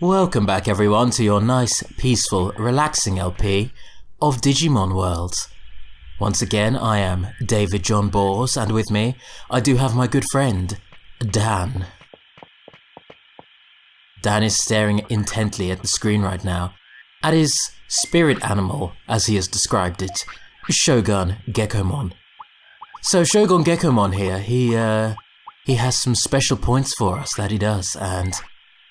Welcome back everyone to your nice, peaceful, relaxing LP of Digimon World. Once again, I am David John Bors, and with me, I do have my good friend, Dan. Dan is staring intently at the screen right now, at his spirit animal, as he has described it, Shogun Gekomon. So Shogun Gekomon here, he has some special points for us that he does, and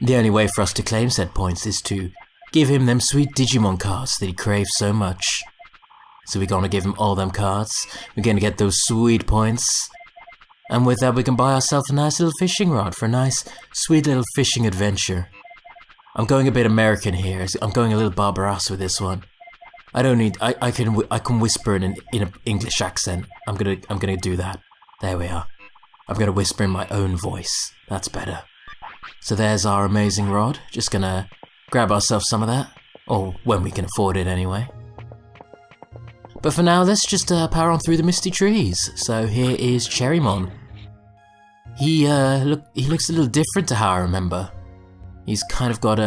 the only way for us to claim said points is to give him them sweet Digimon cards that he craves so much. So we're gonna give him all them cards, we're gonna get those sweet points, and with that we can buy ourselves a nice little fishing rod for a nice, sweet little fishing adventure. I'm going a bit American here, I'm going a little Barbarossa with this one. I don't need, I can whisper in an English accent. I'm gonna do that. There we are. I'm gonna whisper in my own voice. That's better. So there's our amazing rod. Just gonna grab ourselves some of that. Or when we can afford it anyway. But for now, let's just power on through the misty trees. So here is Cherrymon. He looks a little different to how I remember. He's kind of got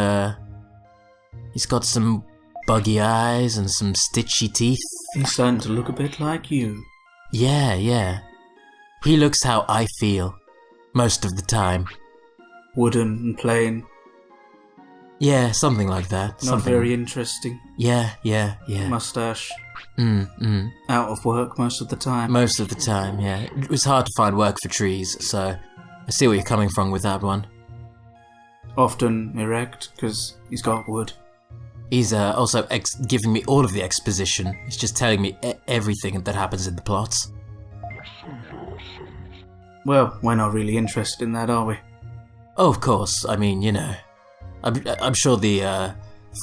he's got some buggy eyes and some stitchy teeth. He's starting to look a bit like you. Yeah. He looks how I feel. Most of the time. Wooden and plain. Yeah, something like that. Not very interesting. Yeah. Mustache. Out of work most of the time. Most of the time, yeah. It was hard to find work for trees, so I see where you're coming from with that one. Often erect, because he's got wood. He's also giving me all of the exposition. He's just telling me everything that happens in the plots. Well, we're not really interested in that, are we? Oh, of course. I mean, you know, I'm sure the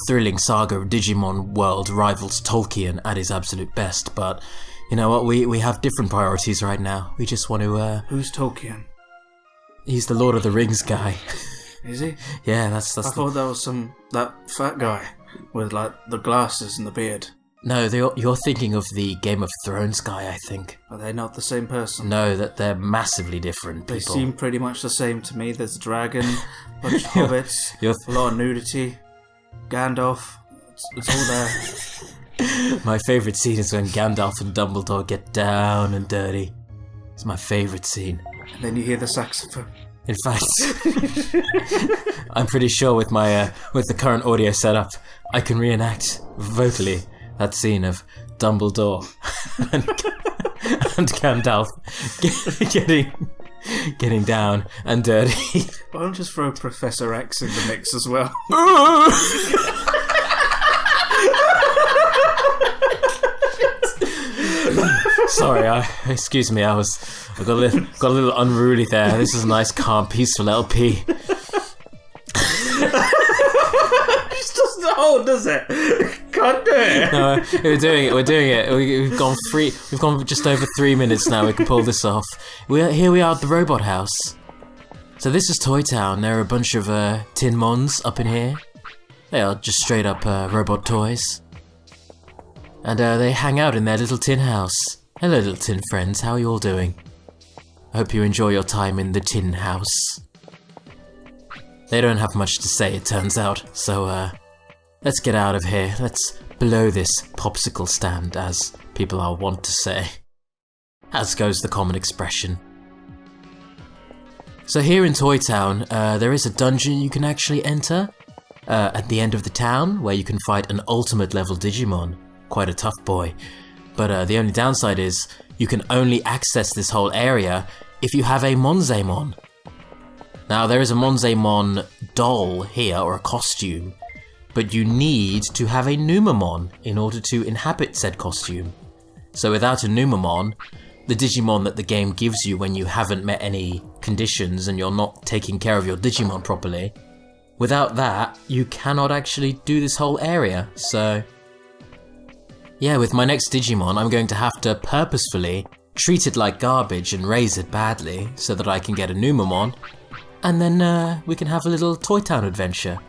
thrilling saga of Digimon World rivals Tolkien at his absolute best, but you know what? We have different priorities right now. We just want to. Who's Tolkien? He's the Lord of the Rings guy. Is he? Yeah, that's. I thought that was that fat guy with like the glasses and the beard. No, you're thinking of the Game of Thrones guy, I think. Are they not the same person? No, that they're massively different people. They seem pretty much the same to me. There's a dragon, a bunch of hobbits, a lot of nudity, Gandalf, it's all there. My favourite scene is when Gandalf and Dumbledore get down and dirty. It's my favourite scene. And then you hear the saxophone. In fact, I'm pretty sure with my with the current audio setup, I can reenact vocally that scene of Dumbledore and Gandalf getting down and dirty. Why don't just throw Professor X in the mix as well? Sorry, excuse me. I got a little unruly there. This is a nice, calm, peaceful LP. Oh, does it? Can't do it. No, we're doing it. We've gone just over 3 minutes now. We can pull this off. Here we are at the robot house. So this is Toy Town. There are a bunch of tin mons up in here. They are just straight up robot toys. And they hang out in their little tin house. Hello little tin friends, how are you all doing? I hope you enjoy your time in the tin house. They don't have much to say, it turns out, so let's get out of here. Let's blow this popsicle stand, as people are wont to say. As goes the common expression. So here in Toy Town, there is a dungeon you can actually enter at the end of the town, where you can fight an ultimate level Digimon. Quite a tough boy. But the only downside is, you can only access this whole area if you have a Monzaemon. Now there is a Monzaemon doll here, or a costume, but you need to have a Numamon in order to inhabit said costume. So without a Numamon, the Digimon that the game gives you when you haven't met any conditions and you're not taking care of your Digimon properly, without that, you cannot actually do this whole area, so yeah, with my next Digimon, I'm going to have to purposefully treat it like garbage and raise it badly so that I can get a Numamon, and then we can have a little Toy Town adventure.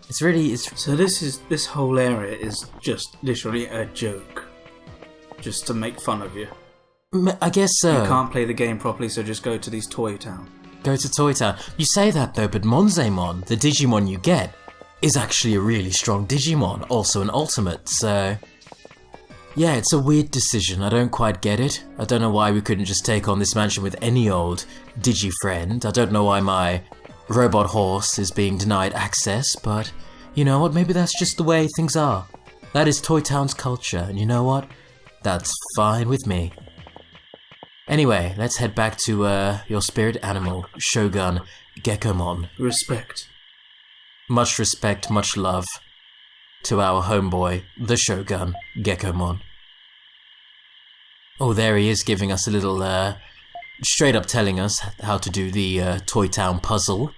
So this whole area is just literally a joke, just to make fun of you. I guess so. You can't play the game properly, so just go to these Toy Town. Go to Toy Town. You say that though, but Monzaemon, the Digimon you get, is actually a really strong Digimon, also an ultimate, so... Yeah, it's a weird decision, I don't quite get it. I don't know why we couldn't just take on this mansion with any old Digi-friend. I don't know why my robot horse is being denied access, but you know what, maybe that's just the way things are. That is Toy Town's culture, and you know what? That's fine with me. Anyway, let's head back to your spirit animal, Shogun Gekomon. Respect. Much respect, much love to our homeboy, the Shogun Gekomon. Oh, there he is giving us a little, straight up telling us how to do the Toy Town puzzle.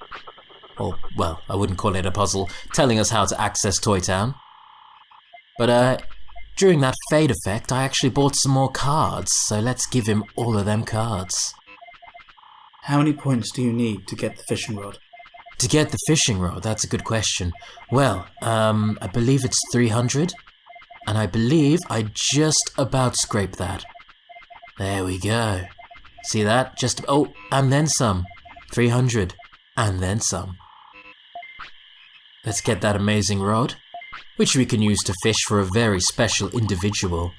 Or, well, I wouldn't call it a puzzle, telling us how to access Toy Town. But, during that fade effect, I actually bought some more cards, so let's give him all of them cards. How many points do you need to get the fishing rod? To get the fishing rod, that's a good question. Well, I believe it's 300, and I believe I just about scraped that. There we go. See that? Oh, and then some. 300, and then some. Let's get that amazing rod, which we can use to fish for a very special individual,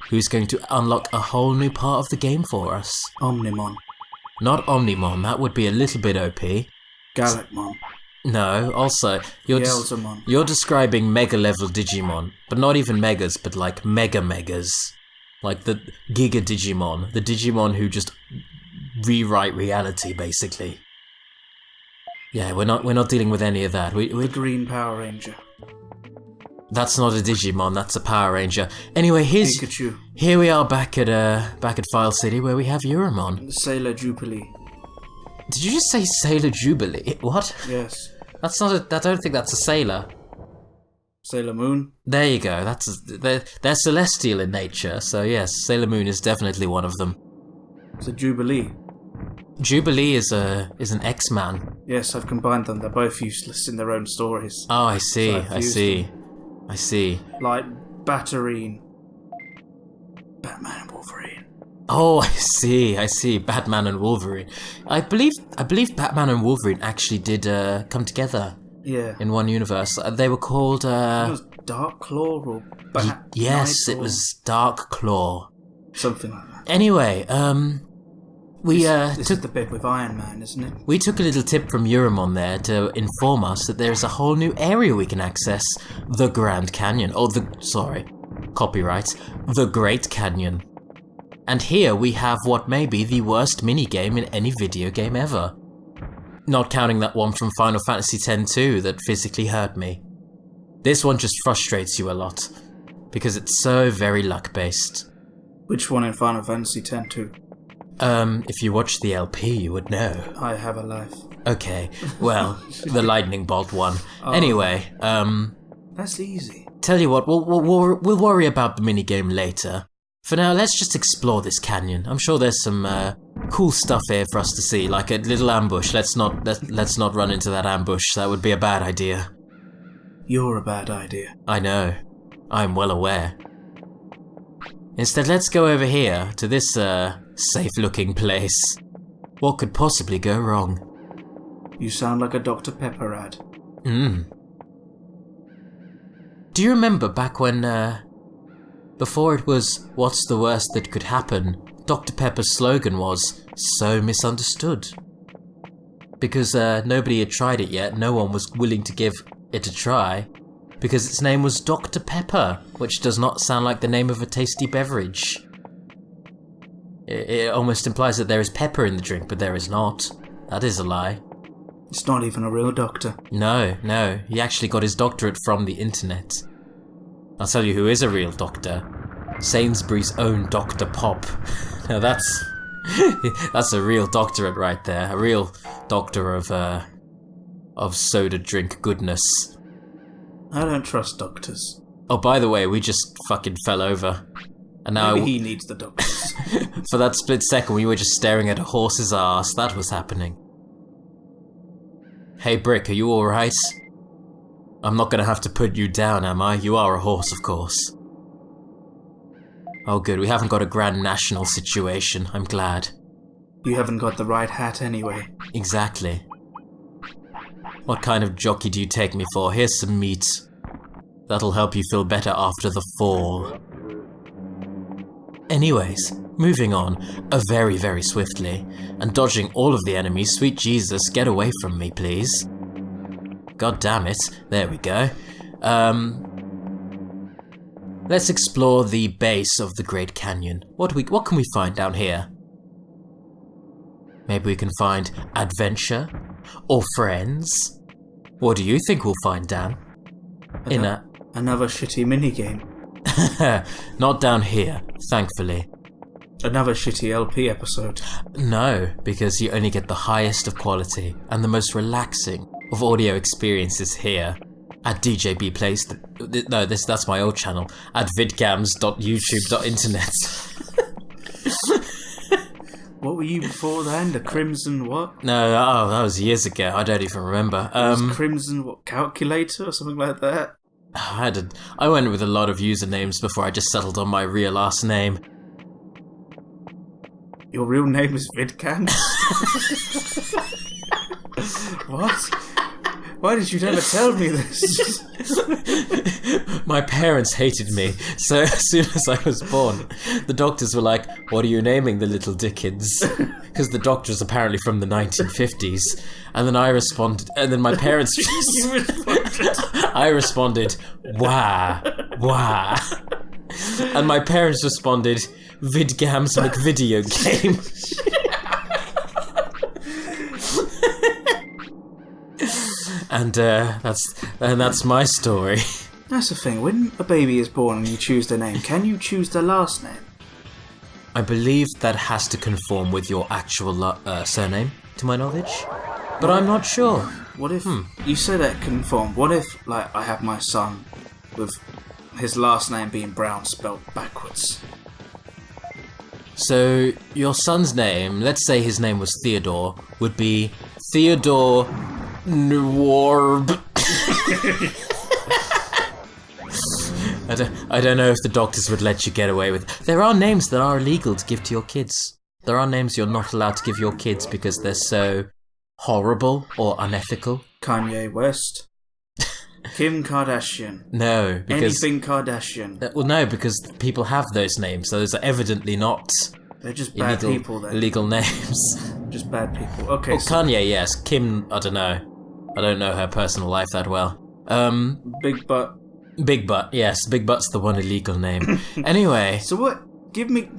who's going to unlock a whole new part of the game for us. Omnimon. Not Omnimon, that would be a little bit OP. Galacmon. No, also, you're describing mega-level Digimon, but not even megas, but like mega-megas. Like the Giga Digimon, the Digimon who just rewrite reality, basically. Yeah, we're not dealing with any of that. The Green Power Ranger. That's not a Digimon, that's a Power Ranger. Anyway, Pikachu. Here we are back at File City, where we have Euromon. Sailor Jubilee. Did you just say Sailor Jubilee? What? Yes. That's not I don't think that's a sailor. Sailor Moon. There you go. They're celestial in nature, so yes, Sailor Moon is definitely one of them. It's a Jubilee. Jubilee is an X-Man. Yes, I've combined them. They're both useless in their own stories. Oh, I see. So I see. Like Batman and Wolverine. Oh, I see. Batman and Wolverine. I believe Batman and Wolverine actually did come together. Yeah. In one universe. They were called It was Dark Claw or yes, Night it was Dark Claw. Something like that. Anyway, This is the bit with Iron Man, isn't it? We took a little tip from Euromon there to inform us that there is a whole new area we can access. The Grand Canyon. Copyright. The Great Canyon. And here we have what may be the worst minigame in any video game ever. Not counting that one from Final Fantasy X-2 that physically hurt me. This one just frustrates you a lot, because it's so very luck-based. Which one in Final Fantasy X-2? If you watch the LP, you would know. I have a life. Okay, well, the lightning bolt one. Oh. Anyway, That's easy. Tell you what, we'll worry about the minigame later. For now, let's just explore this canyon. I'm sure there's some cool stuff here for us to see, like a little ambush. Let's not run into that ambush. That would be a bad idea. You're a bad idea. I know. I'm well aware. Instead, let's go over here to this safe-looking place. What could possibly go wrong? You sound like a Dr. Pepper ad. Do you remember back when, before it was, what's the worst that could happen, Dr. Pepper's slogan was, so misunderstood? Because nobody had tried it yet, no one was willing to give it a try, because its name was Dr. Pepper, which does not sound like the name of a tasty beverage. It almost implies that there is pepper in the drink, but there is not. That is a lie. It's not even a real doctor. No, he actually got his doctorate from the internet. I'll tell you who is a real doctor. Sainsbury's own Dr. Pop. Now that's a real doctorate right there. A real doctor of soda drink goodness. I don't trust doctors. Oh, by the way, we just fucking fell over. And now Maybe he needs the doctors. For that split second, we were just staring at a horse's ass. That was happening. Hey, Brick, are you alright? I'm not gonna have to put you down, am I? You are a horse, of course. Oh, good. We haven't got a Grand National situation. I'm glad. You haven't got the right hat anyway. Exactly. What kind of jockey do you take me for? Here's some meat. That'll help you feel better after the fall. Anyways, moving on, very, very swiftly, and dodging all of the enemies. Sweet Jesus, get away from me, please. God damn it. There we go. Let's explore the base of the Great Canyon. What can we find down here? Maybe we can find adventure? Or friends? What do you think we'll find, Dan? Another shitty minigame. Not down here, thankfully. Another shitty LP episode. No, because you only get the highest of quality and the most relaxing of audio experiences here at DJB Plays. That's my old channel at vidcams.youtube.internet. What were you before then? The Crimson what? No, that was years ago. I don't even remember. Was Crimson what, Calculator or something like that? I went with a lot of usernames before I just settled on my real last name. Your real name is Vidcams? What? Why did you never tell me this? My parents hated me, so as soon as I was born, the doctors were like, "What are you naming the little Dickens?" Because the doctor was apparently from the 1950s. And then I responded, and then my parents just... You responded. I responded, "Wah, wah." And my parents responded, "Vidgams McVideo game." And that's my story. That's the thing. When a baby is born and you choose their name, can you choose their last name? I believe that has to conform with your actual surname, to my knowledge. But I'm not sure. What if you say that conform? What if, like, I have my son with his last name being Brown spelled backwards? So your son's name, let's say his name was Theodore, would be Theodore Nwarb. I don't know if the doctors would let you get away with. There are names that are illegal to give to your kids. There are names you're not allowed to give your kids because they're so horrible or unethical. Kanye West. Kim Kardashian. No, because... Anything Kardashian. Well, no, because people have those names, so those are evidently not... They're just bad people then. Illegal names. Just bad people. Okay, well, so... Kanye, yes. Kim, I don't know. I don't know her personal life that well. Big Butt. Big Butt, yes. Big Butt's the one illegal name. Anyway. So what... Give me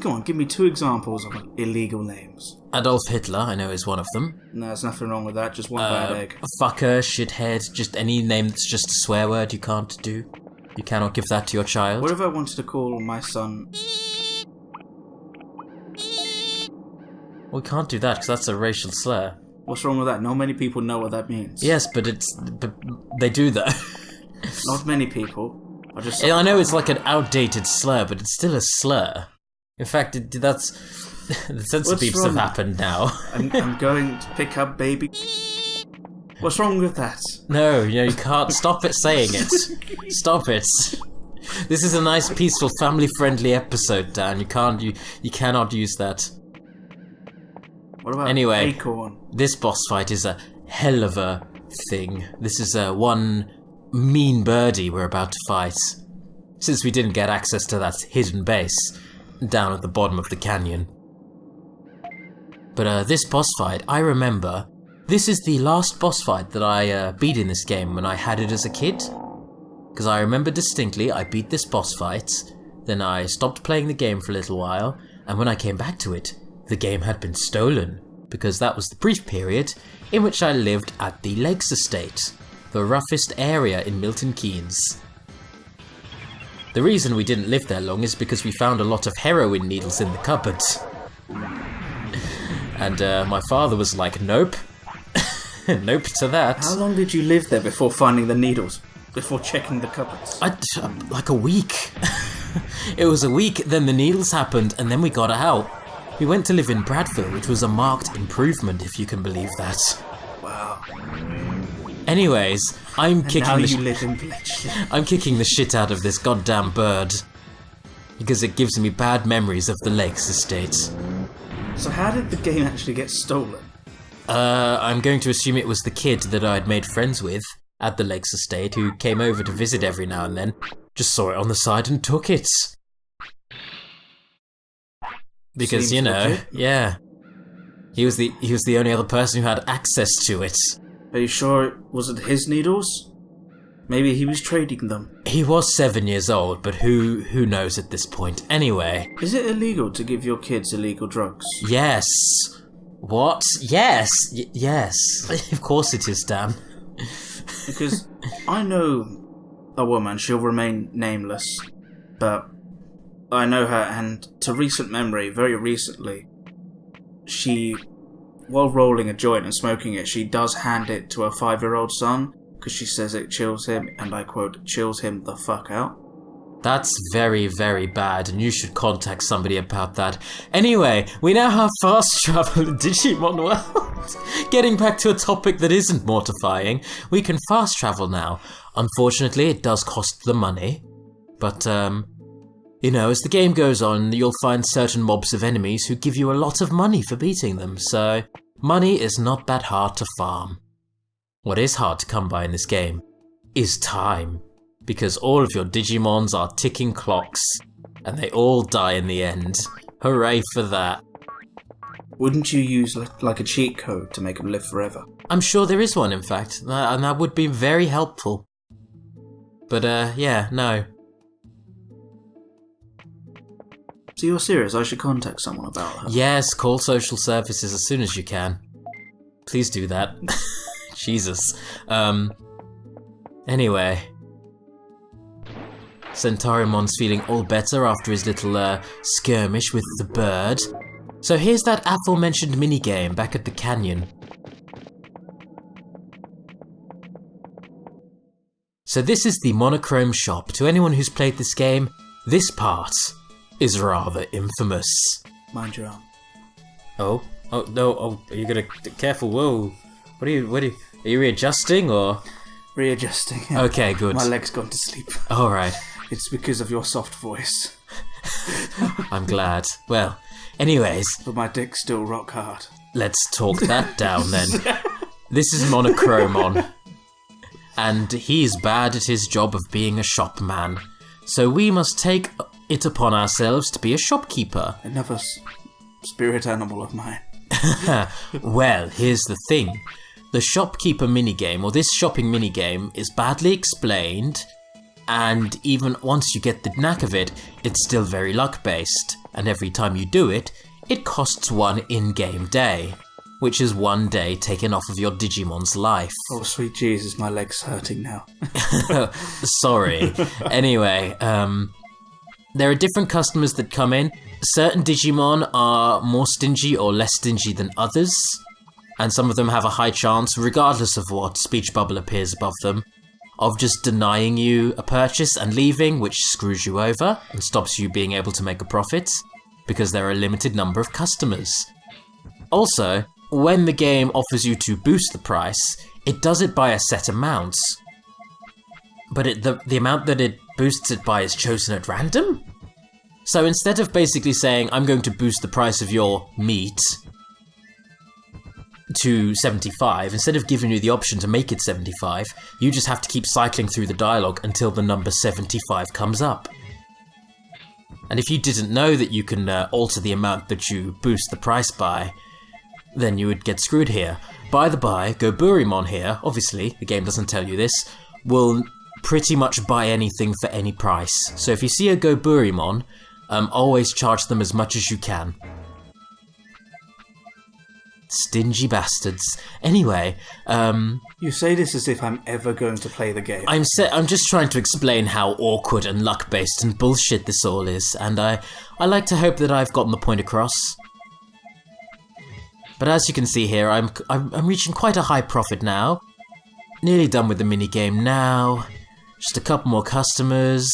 2 examples of illegal names. Adolf Hitler, I know, is one of them. No, there's nothing wrong with that, just one bad egg. Fucker, shithead, just any name that's just a swear word you can't do. You cannot give that to your child. What if I wanted to call my son... We can't do that, because that's a racial slur. What's wrong with that? Not many people know what that means. Yes, but they do, though. Not many people. I know it's like an outdated slur, but it's still a slur. In fact, that's... The censor beeps have happened now. I'm going to pick up baby... What's wrong with that? No, you can't. Stop it saying it. Stop it. This is a nice, peaceful, family-friendly episode, Dan. You cannot use that. What about anyway, Acorn? This boss fight is a hell of a thing. This is one mean birdie we're about to fight. Since we didn't get access to that hidden base down at the bottom of the canyon. But this boss fight, I remember, this is the last boss fight that I beat in this game when I had it as a kid. Because I remember distinctly, I beat this boss fight, then I stopped playing the game for a little while, and when I came back to it, the game had been stolen, because that was the brief period in which I lived at the Lakes Estate, the roughest area in Milton Keynes. The reason we didn't live there long is because we found a lot of heroin needles in the cupboard. And my father was like, nope. Nope to that. How long did you live there before finding the needles? Before checking the cupboards? Like a week. It was a week, then the needles happened, and then we got out. We went to live in Bradford, which was a marked improvement, if you can believe that. Wow. Anyways, I'm kicking the shit out of this goddamn bird. Because it gives me bad memories of the Lakes Estate. So how did the game actually get stolen? I'm going to assume it was the kid that I'd made friends with at the Lakes Estate who came over to visit every now and then. Just saw it on the side and took it. Because, Seems legit. yeah. He was the only other person who had access to it. Are you sure it wasn't his needles? Maybe he was trading them. He was 7 years old, but who knows at this point. Anyway. Is it illegal to give your kids illegal drugs? Yes. What? Yes. Yes. Of course it is, Dan. Because I know a woman, she'll remain nameless, but I know her, and to recent memory, very recently, she, while rolling a joint and smoking it, she does hand it to her 5-year-old son, because she says it chills him, and I quote, chills him the fuck out. That's very, very bad, and you should contact somebody about that. Anyway, we now have fast travel in Digimon World. Getting back to a topic that isn't mortifying, we can fast travel now. Unfortunately, it does cost the money, but, as the game goes on, you'll find certain mobs of enemies who give you a lot of money for beating them, so money is not that hard to farm. What is hard to come by in this game is time, because all of your Digimons are ticking clocks, and they all die in the end. Hooray for that. Wouldn't you use like a cheat code to make them live forever? I'm sure there is one, in fact, and that would be very helpful. But, no. So you're serious? I should contact someone about her? Yes, call social services as soon as you can. Please do that. Jesus. Anyway. Centaurumon's feeling all better after his little, skirmish with the bird. So here's that aforementioned minigame back at the canyon. So this is the monochrome shop. To anyone who's played this game, this part is rather infamous. Mind your own. Oh, no, are you gonna, careful, whoa. What are you readjusting, or? Readjusting. Yeah. Okay, good. My leg's gone to sleep. Alright. It's because of your soft voice. I'm glad. Well, anyways. But my dick's still rock hard. Let's talk that down then. This is Monochromon. And he is bad at his job of being a shopman. So we must take it upon ourselves to be a shopkeeper. Another spirit animal of mine. Well, here's the thing. The shopkeeper minigame, or this shopping minigame, is badly explained, and even once you get the knack of it, it's still very luck-based, and every time you do it, it costs 1 in-game day, which is 1 day taken off of your Digimon's life. Oh, sweet Jesus, my leg's hurting now. Sorry. Anyway, there are different customers that come in. Certain Digimon are more stingy or less stingy than others, and some of them have a high chance, regardless of what speech bubble appears above them, of just denying you a purchase and leaving, which screws you over and stops you being able to make a profit, because there are a limited number of customers. Also, when the game offers you to boost the price, it does it by a set amount. But the amount that it boosts it by is chosen at random? So instead of basically saying, I'm going to boost the price of your meat to 75, instead of giving you the option to make it 75, you just have to keep cycling through the dialogue until the number 75 comes up. And if you didn't know that you can alter the amount that you boost the price by, then you would get screwed here. By the by, Goburimon here, obviously, the game doesn't tell you this, will pretty much buy anything for any price. So if you see a Goburimon, always charge them as much as you can. Stingy bastards. Anyway, You say this as if I'm ever going to play the game. I'm just trying to explain how awkward and luck-based and bullshit this all is, and I like to hope that I've gotten the point across. But as you can see here, I'm reaching quite a high profit now. Nearly done with the minigame now. Just a couple more customers.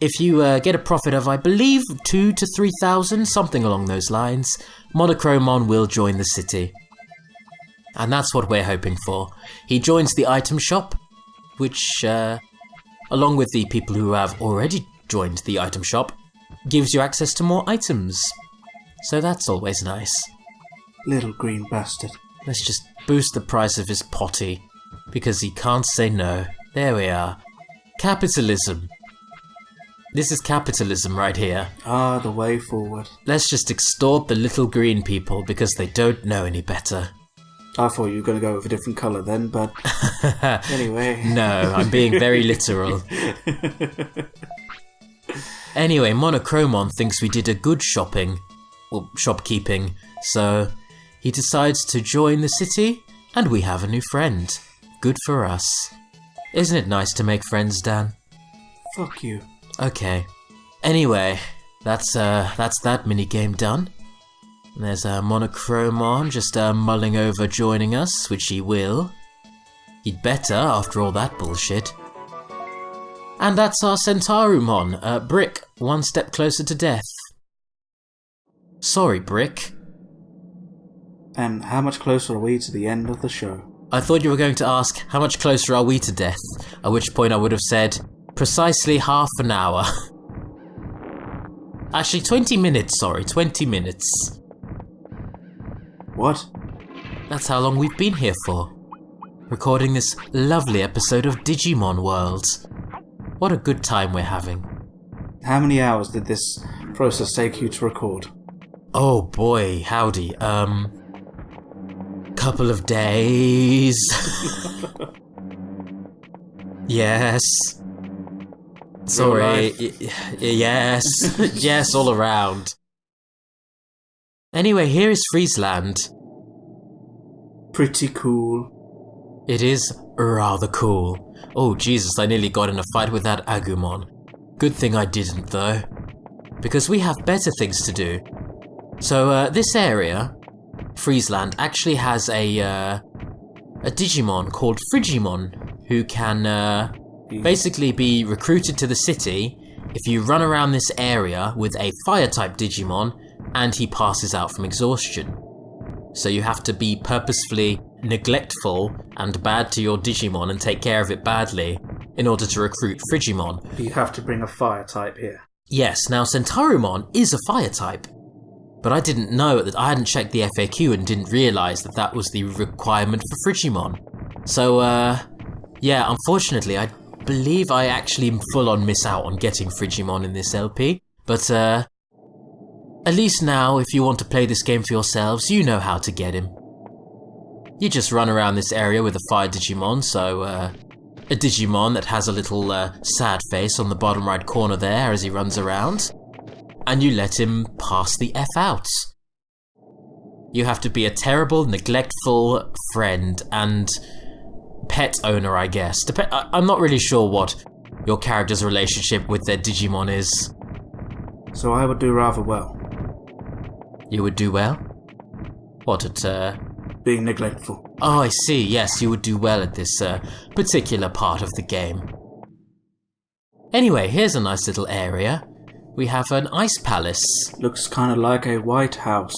If you get a profit of, I believe, 2,000 to 3,000, something along those lines, Monochromon will join the city. And that's what we're hoping for. He joins the item shop, which, along with the people who have already joined the item shop, gives you access to more items. so that's always nice. Little green bastard. Let's just boost the price of his potty, because he can't say no. There we are. Capitalism. This is capitalism right here. Ah, the way forward. Let's just extort the little green people because they don't know any better. I thought you were going to go with a different colour then, but anyway. No, I'm being very literal. Anyway, Monochromon thinks we did a good shopkeeping, so he decides to join the city, and we have a new friend. Good for us. Isn't it nice to make friends, Dan? Fuck you. Okay. Anyway, that's that minigame done. There's Monochromon just mulling over joining us, which he will. He'd better, after all that bullshit. And that's our Centaurumon, Brick, one step closer to death. Sorry, Brick. And how much closer are we to the end of the show? I thought you were going to ask, how much closer are we to death? At which point I would have said, precisely half an hour. Actually, 20 minutes, sorry, 20 minutes. What? That's how long we've been here for. Recording this lovely episode of Digimon World. What a good time we're having. How many hours did this process take you to record? Oh boy, howdy. Couple of days. Yes. Sorry. Yes. Yes, all around. Anyway, here is Friesland. Pretty cool. It is rather cool. Oh Jesus, I nearly got in a fight with that Agumon. Good thing I didn't though. Because we have better things to do. So this area, Friesland, actually has a Digimon called Frigimon, who can basically be recruited to the city if you run around this area with a fire-type Digimon and he passes out from exhaustion. So you have to be purposefully neglectful and bad to your Digimon and take care of it badly in order to recruit Frigimon. You have to bring a fire type here. Yes, now Centaurumon is a fire type. But I didn't know that I hadn't checked the FAQ and didn't realise that that was the requirement for Frigimon. So, yeah, unfortunately, I believe I actually full on miss out on getting Frigimon in this LP. But, at least now, if you want to play this game for yourselves, you know how to get him. You just run around this area with a fire Digimon, so, a Digimon that has a little, sad face on the bottom right corner there as he runs around. And you let him pass the F out. You have to be a terrible, neglectful friend and pet owner, I guess. I'm not really sure what your character's relationship with their Digimon is. So I would do rather well. You would do well? What, at, being neglectful. Oh, I see, yes, you would do well at this, particular part of the game. Anyway, here's a nice little area. We have an ice palace. Looks kind of like a White House.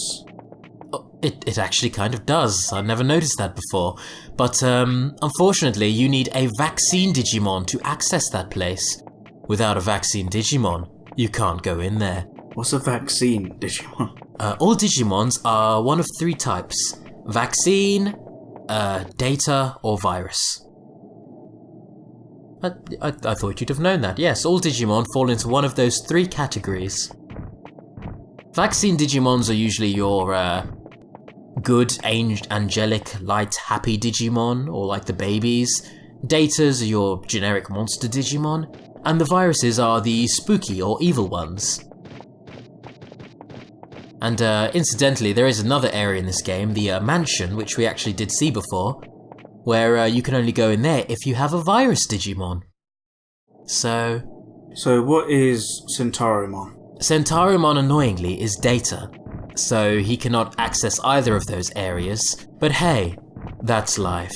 Oh, it actually kind of does. I never noticed that before. But, unfortunately, you need a vaccine Digimon to access that place. Without a vaccine Digimon, you can't go in there. What's a vaccine Digimon? All Digimons are one of three types. Vaccine, data, or virus. I thought you'd have known that. Yes, all Digimon fall into one of those three categories. Vaccine Digimons are usually your good, angelic, light, happy Digimon, or like the babies. Datas are your generic monster Digimon. And the viruses are the spooky or evil ones. And incidentally, there is another area in this game, the mansion, which we actually did see before, where you can only go in there if you have a virus Digimon. So what is Centaurumon? Centaurumon, annoyingly, is data, so he cannot access either of those areas, but hey, that's life.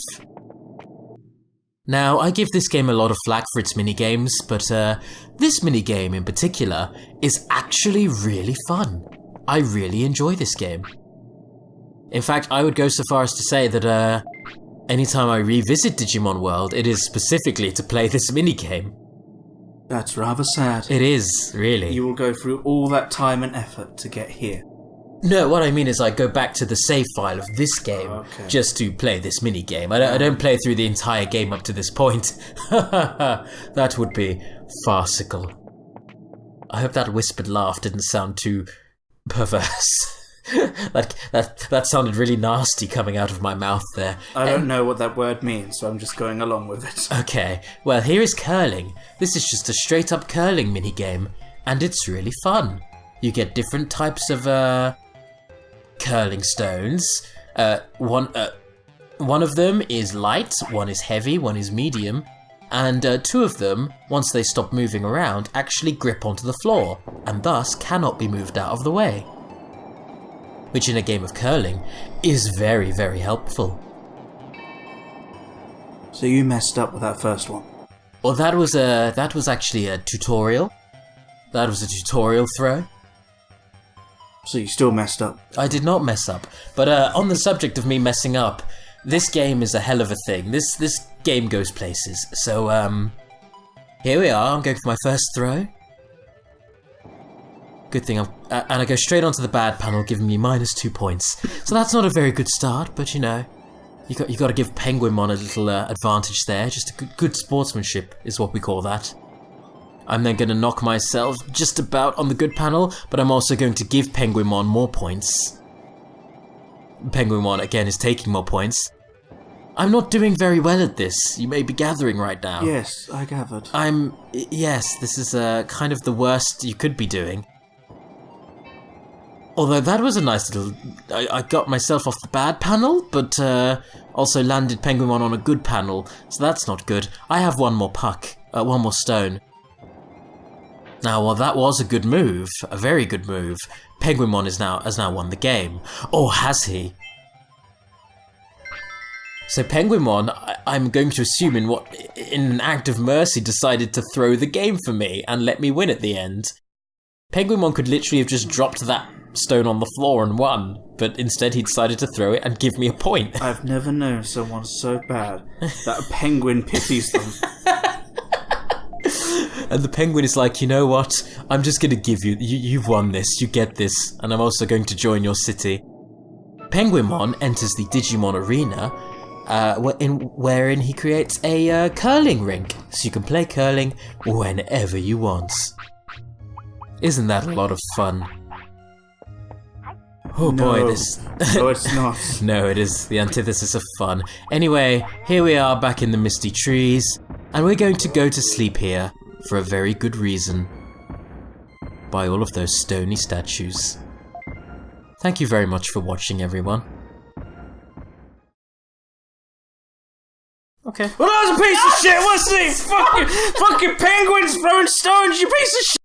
Now, I give this game a lot of flack for its minigames, but this minigame in particular is actually really fun. I really enjoy this game. In fact, I would go so far as to say that anytime I revisit Digimon World, it is specifically to play this minigame. That's rather sad. It is, really. You will go through all that time and effort to get here. No, what I mean is I go back to the save file of this game just to play this mini game. I don't play through the entire game up to this point. That would be farcical. I hope that whispered laugh didn't sound too perverse. that sounded really nasty coming out of my mouth there. I don't know what that word means, so I'm just going along with it. Okay, well here is curling. This is just a straight up curling minigame, and it's really fun. You get different types of curling stones. One of them is light, one is heavy, one is medium, and two of them, once they stop moving around, actually grip onto the floor, and thus cannot be moved out of the way. Which in a game of curling is very, very helpful. So you messed up with that first one. Well, that was actually a tutorial. That was a tutorial throw. So you still messed up. I did not mess up. But on the subject of me messing up, this game is a hell of a thing. This game goes places. So here we are. I'm going for my first throw. Good thing and I go straight onto the bad panel, giving me -2 points. So that's not a very good start, but you know, you got to give Penguinmon a little advantage there. Just a good sportsmanship is what we call that. I'm then going to knock myself just about on the good panel, but I'm also going to give Penguinmon more points. Penguinmon again is taking more points. I'm not doing very well at this. You may be gathering right now. Yes, I gathered. Yes, this is kind of the worst you could be doing. Although that was a nice little... I got myself off the bad panel, but also landed Penguinmon on a good panel, so that's not good. I have one more one more stone. Now, while that was a good move, a very good move, Penguinmon has now won the game. Or has he? So Penguinmon, I'm going to assume in an act of mercy, decided to throw the game for me and let me win at the end. Penguinmon could literally have just dropped that stone on the floor and won, but instead he decided to throw it and give me a point. I've never known someone so bad that a penguin pities them. And the penguin is like, you know what? I'm just going to give you've won this, you get this, and I'm also going to join your city. Penguinmon enters the Digimon arena, wherein he creates a curling rink, so you can play curling whenever you want. Isn't that a lot of fun? Oh boy, this... No, it's not. No, it is the antithesis of fun. Anyway, here we are back in the misty trees, and we're going to go to sleep here for a very good reason. By all of those stony statues. Thank you very much for watching, everyone. Okay. Well, that was a piece of shit, wasn't it? Fucking penguins throwing stones, you piece of shit!